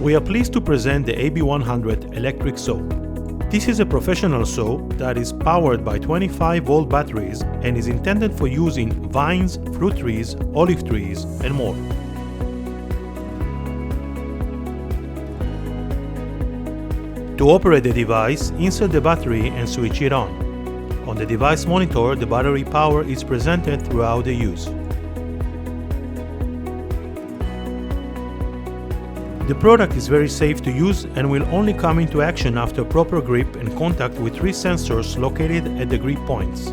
We are pleased to present the AB100 electric saw. This is a professional saw that is powered by 25-volt batteries and is intended for use in vines, fruit trees, olive trees, and more. To operate the device, insert the battery and switch it on. On the device monitor, the battery power is presented throughout the use. The product is very safe to use and will only come into action after proper grip and contact with 3 sensors located at the grip points.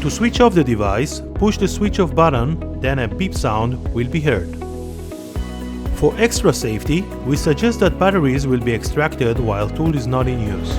To switch off the device, push the switch off button, then a beep sound will be heard. For extra safety, we suggest that batteries will be extracted while tool is not in use.